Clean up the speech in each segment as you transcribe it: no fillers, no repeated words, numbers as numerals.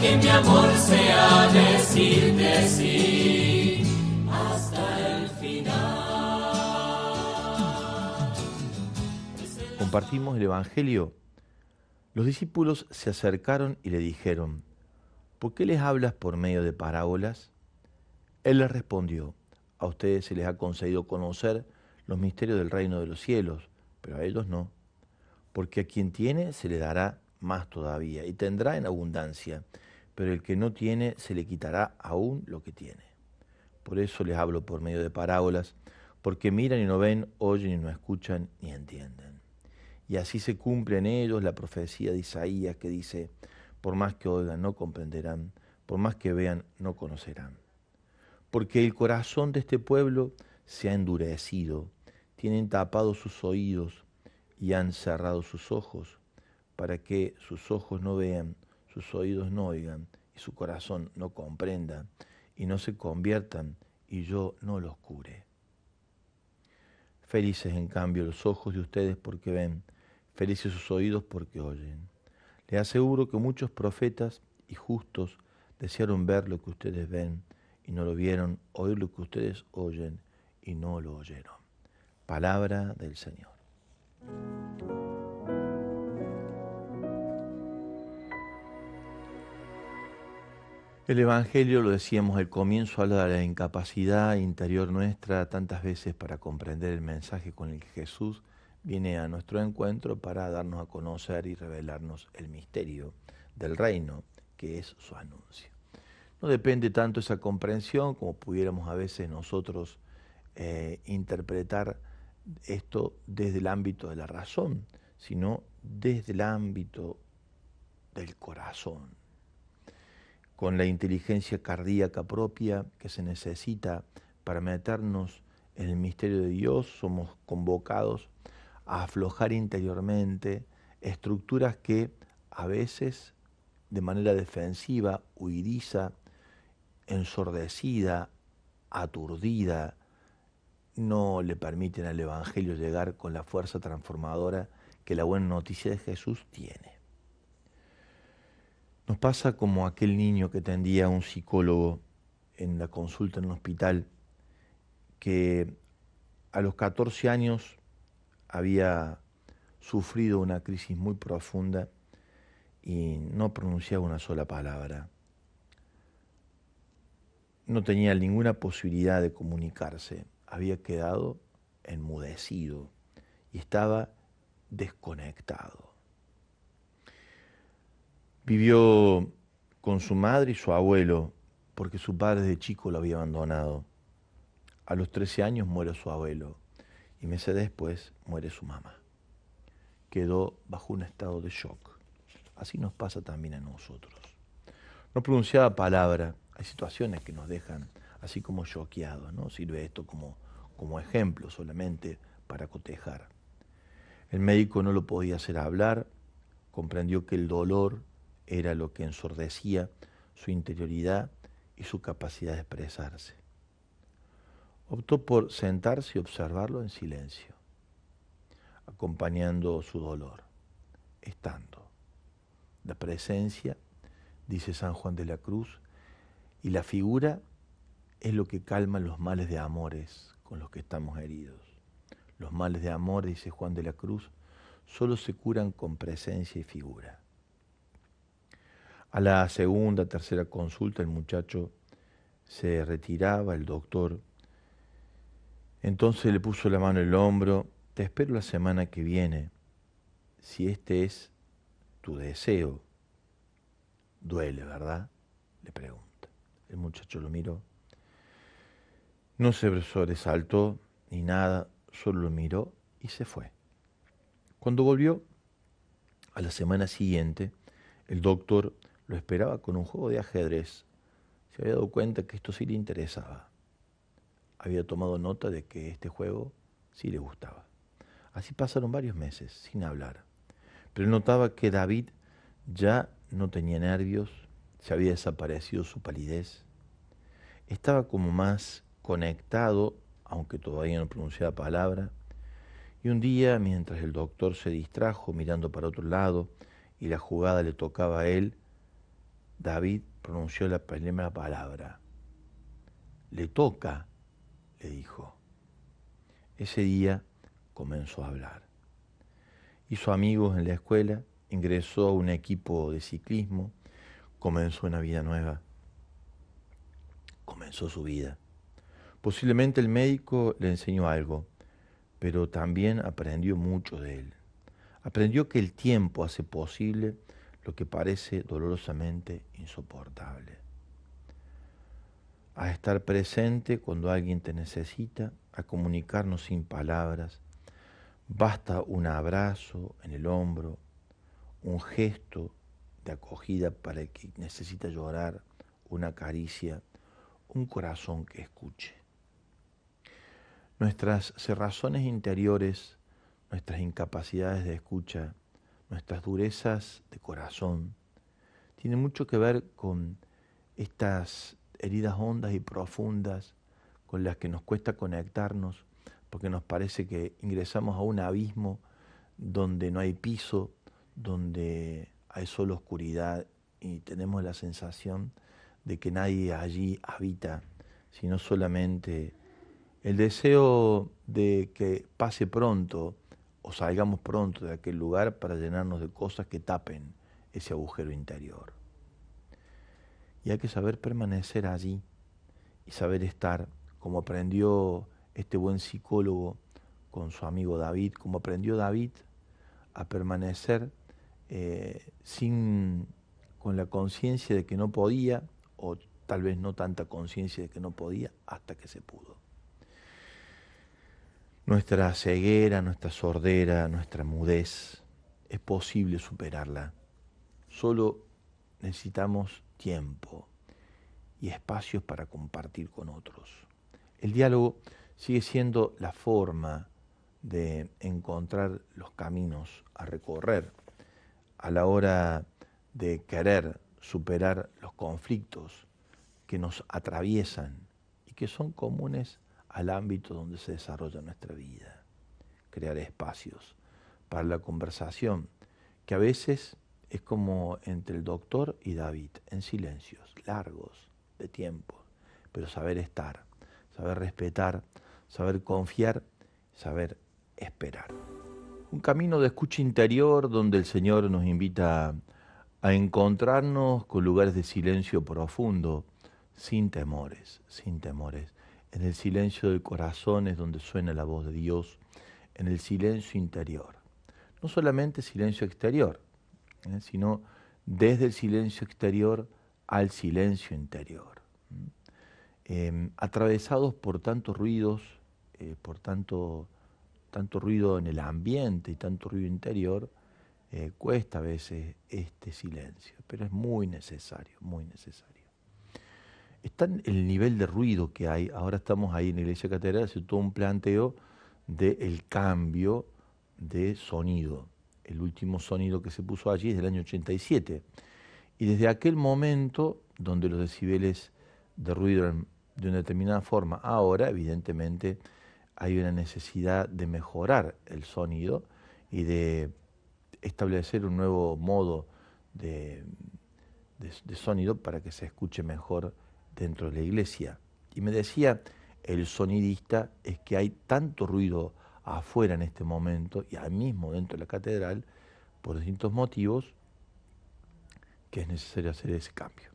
que mi amor sea decirte sí hasta el final. Compartimos el Evangelio. Los discípulos se acercaron y le dijeron: ¿por qué les hablas por medio de parábolas? Él les respondió: a ustedes se les ha concedido conocer los misterios del reino de los cielos, pero a ellos no. Porque a quien tiene se le dará más todavía y tendrá en abundancia, pero el que no tiene se le quitará aún lo que tiene. Por eso les hablo por medio de parábolas, porque miran y no ven, oyen y no escuchan ni entienden. Y así se cumple en ellos la profecía de Isaías que dice: por más que oigan no comprenderán, por más que vean no conocerán. Porque el corazón de este pueblo se ha endurecido, tienen tapados sus oídos y han cerrado sus ojos, para que sus ojos no vean, sus oídos no oigan, y su corazón no comprenda, y no se conviertan, y yo no los cure. Felices en cambio los ojos de ustedes porque ven, felices sus oídos porque oyen. Les aseguro que muchos profetas y justos desearon ver lo que ustedes ven y no lo vieron, oír lo que ustedes oyen y no lo oyeron. Palabra del Señor. El Evangelio, lo decíamos al comienzo, habla de la incapacidad interior nuestra tantas veces para comprender el mensaje con el que Jesús viene a nuestro encuentro para darnos a conocer y revelarnos el misterio del reino, que es su anuncio. No depende tanto esa comprensión como pudiéramos a veces nosotros interpretar esto desde el ámbito de la razón, sino desde el ámbito del corazón, con la inteligencia cardíaca propia que se necesita para meternos en el misterio de Dios. Somos convocados a aflojar interiormente estructuras que a veces de manera defensiva, huidiza, ensordecida, aturdida, no le permiten al Evangelio llegar con la fuerza transformadora que la buena noticia de Jesús tiene. Nos pasa como aquel niño que atendía a un psicólogo en la consulta en un hospital, que a los 14 años había sufrido una crisis muy profunda y no pronunciaba una sola palabra. No tenía ninguna posibilidad de comunicarse, había quedado enmudecido y estaba desconectado. Vivió con su madre y su abuelo, porque su padre de chico lo había abandonado. A los 13 años muere su abuelo y meses después muere su mamá. Quedó bajo un estado de shock. Así nos pasa también a nosotros. No pronunciaba palabra. Hay situaciones que nos dejan así como choqueados, ¿no? Sirve esto como ejemplo solamente para cotejar. El médico no lo podía hacer hablar, comprendió que el dolor era lo que ensordecía su interioridad y su capacidad de expresarse. Optó por sentarse y observarlo en silencio, acompañando su dolor, estando. La presencia, dice San Juan de la Cruz, y la figura es lo que calma los males de amores con los que estamos heridos. Los males de amor, dice Juan de la Cruz, solo se curan con presencia y figura. A la segunda, tercera consulta, el muchacho se retiraba, el doctor entonces le puso la mano en el hombro: te espero la semana que viene, si este es tu deseo. Duele, ¿verdad?, le pregunta. El muchacho lo miró, no se sobresaltó ni nada, solo lo miró y se fue. Cuando volvió a la semana siguiente, el doctor lo esperaba con un juego de ajedrez. Se había dado cuenta que esto sí le interesaba. Había tomado nota de que este juego sí le gustaba. Así pasaron varios meses sin hablar. Pero él notaba que David ya no tenía nervios, se había desaparecido su palidez. Estaba como más conectado, aunque todavía no pronunciaba palabra. Y un día, mientras el doctor se distrajo mirando para otro lado y la jugada le tocaba a él, David pronunció la primera palabra. Le toca, le dijo. Ese día comenzó a hablar. Hizo amigos en la escuela, ingresó a un equipo de ciclismo, comenzó una vida nueva, comenzó su vida. Posiblemente el médico le enseñó algo, pero también aprendió mucho de él. Aprendió que el tiempo hace posible lo que parece dolorosamente insoportable. A estar presente cuando alguien te necesita, a comunicarnos sin palabras. Basta un abrazo en el hombro, un gesto de acogida para el que necesita llorar, una caricia, un corazón que escuche. Nuestras cerrazones interiores, nuestras incapacidades de escucha, nuestras durezas de corazón, tienen mucho que ver con estas heridas hondas y profundas con las que nos cuesta conectarnos, porque nos parece que ingresamos a un abismo donde no hay piso, donde hay solo oscuridad y tenemos la sensación de que nadie allí habita, sino solamente el deseo de que pase pronto o salgamos pronto de aquel lugar para llenarnos de cosas que tapen ese agujero interior. Y hay que saber permanecer allí y saber estar, como aprendió este buen psicólogo con su amigo David, como aprendió David a permanecer con la conciencia de que no podía, o tal vez no tanta conciencia de que no podía, hasta que se pudo. Nuestra ceguera, nuestra sordera, nuestra mudez, es posible superarla. Solo necesitamos tiempo y espacios para compartir con otros. El diálogo sigue siendo la forma de encontrar los caminos a recorrer a la hora de querer superar los conflictos que nos atraviesan y que son comunes al ámbito donde se desarrolla nuestra vida. Crear espacios para la conversación, que a veces es como entre el doctor y David, en silencios largos de tiempo, pero saber estar, saber respetar, saber confiar, saber esperar. Un camino de escucha interior donde el Señor nos invita a encontrarnos con lugares de silencio profundo, sin temores, sin temores. En el silencio del corazón es donde suena la voz de Dios, en el silencio interior. No solamente silencio exterior, sino desde el silencio exterior al silencio interior. Atravesados por tantos ruidos, por tanto ruido en el ambiente y tanto ruido interior, cuesta a veces este silencio, pero es muy necesario, muy necesario. Está en el nivel de ruido que hay, ahora estamos ahí en la Iglesia Catedral, hace todo un planteo del cambio de sonido. El último sonido que se puso allí es del año 87. Y desde aquel momento, donde los decibeles de ruido eran de una determinada forma, ahora evidentemente hay una necesidad de mejorar el sonido y de establecer un nuevo modo de sonido para que se escuche mejor dentro de la iglesia. Y me decía el sonidista, es que hay tanto ruido afuera en este momento y ahí mismo dentro de la catedral, por distintos motivos, que es necesario hacer ese cambio.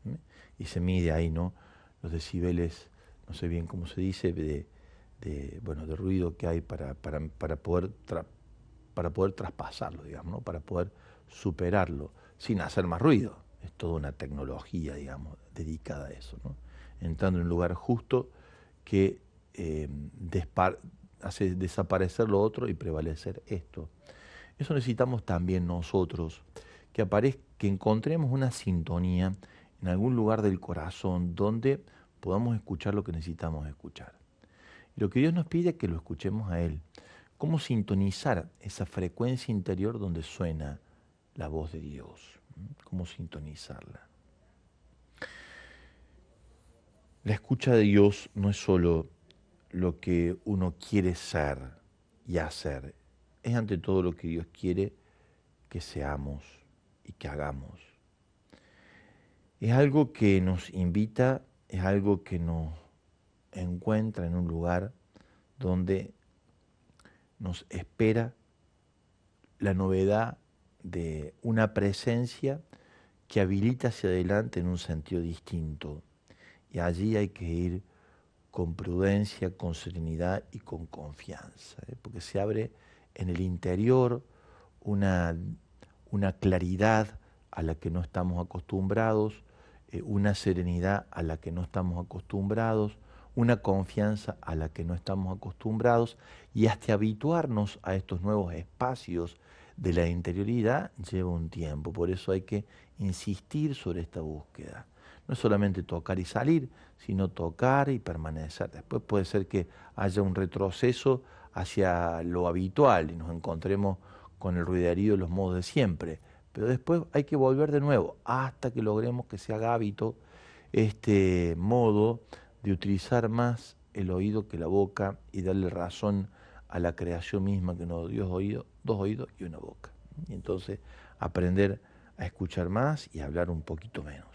Y se mide ahí, ¿no?, los decibeles, no sé bien cómo se dice, de ruido que hay para poder traspasarlo, digamos, ¿no?, para poder superarlo sin hacer más ruido. Es toda una tecnología, digamos, dedicada a eso, ¿no? Entrando en un lugar justo que hace desaparecer lo otro y prevalecer esto. Eso necesitamos también nosotros, que encontremos una sintonía en algún lugar del corazón donde podamos escuchar lo que necesitamos escuchar. Y lo que Dios nos pide es que lo escuchemos a Él. ¿Cómo sintonizar esa frecuencia interior donde suena la voz de Dios? ¿Cómo sintonizarla? La escucha de Dios no es solo lo que uno quiere ser y hacer, es ante todo lo que Dios quiere que seamos y que hagamos. Es algo que nos invita, es algo que nos encuentra en un lugar donde nos espera la novedad de una presencia que habilita hacia adelante en un sentido distinto. Y allí hay que ir con prudencia, con serenidad y con confianza, porque se abre en el interior una claridad a la que no estamos acostumbrados, una serenidad a la que no estamos acostumbrados, una confianza a la que no estamos acostumbrados, y hasta habituarnos a estos nuevos espacios de la interioridad lleva un tiempo. Por eso hay que insistir sobre esta búsqueda. No es solamente tocar y salir, sino tocar y permanecer. Después puede ser que haya un retroceso hacia lo habitual y nos encontremos con el ruiderío de los modos de siempre. Pero después hay que volver de nuevo hasta que logremos que se haga hábito este modo de utilizar más el oído que la boca y darle razón a la creación misma que nos dio dos oídos y una boca. Y entonces aprender a escuchar más y a hablar un poquito menos.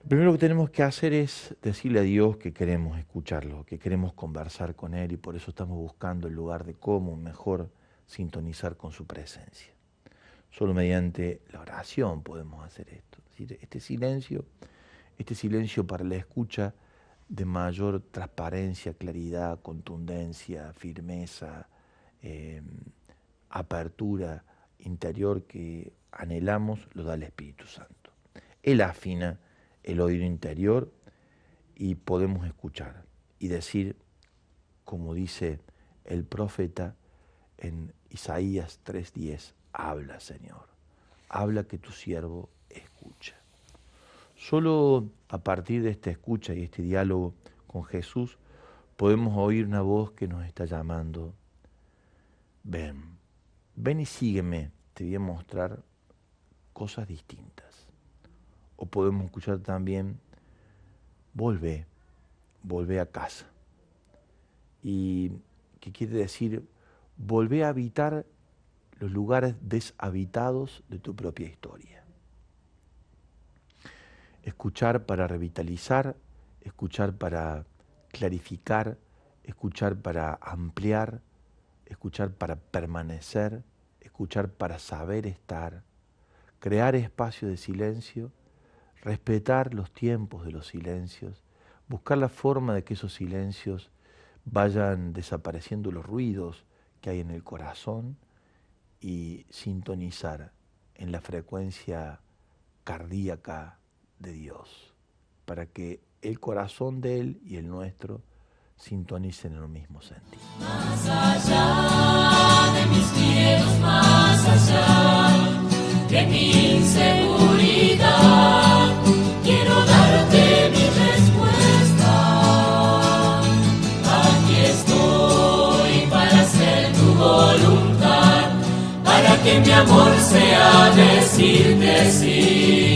Lo primero que tenemos que hacer es decirle a Dios que queremos escucharlo, que queremos conversar con Él, y por eso estamos buscando el lugar de cómo mejor sintonizar con su presencia. Solo mediante la oración podemos hacer esto. Es decir, este silencio para la escucha de mayor transparencia, claridad, contundencia, firmeza, apertura interior que anhelamos, lo da el Espíritu Santo. Él afina el oído interior y podemos escuchar y decir, como dice el profeta en Isaías 3:10, habla, Señor, habla que tu siervo escucha. Solo a partir de esta escucha y este diálogo con Jesús podemos oír una voz que nos está llamando. Ven, ven y sígueme, te voy a mostrar cosas distintas. O podemos escuchar también, volvé a casa. Y que quiere decir, volvé a habitar los lugares deshabitados de tu propia historia. Escuchar para revitalizar, escuchar para clarificar, escuchar para ampliar, escuchar para permanecer, escuchar para saber estar, crear espacio de silencio, respetar los tiempos de los silencios, buscar la forma de que esos silencios vayan desapareciendo los ruidos que hay en el corazón y sintonizar en la frecuencia cardíaca de Dios, para que el corazón de Él y el nuestro sintonicen en el mismo sentido. Más allá de mis miedos, más allá de mi inseguridad, quiero darte mi respuesta. Aquí estoy para hacer tu voluntad, para que mi amor sea decirte sí.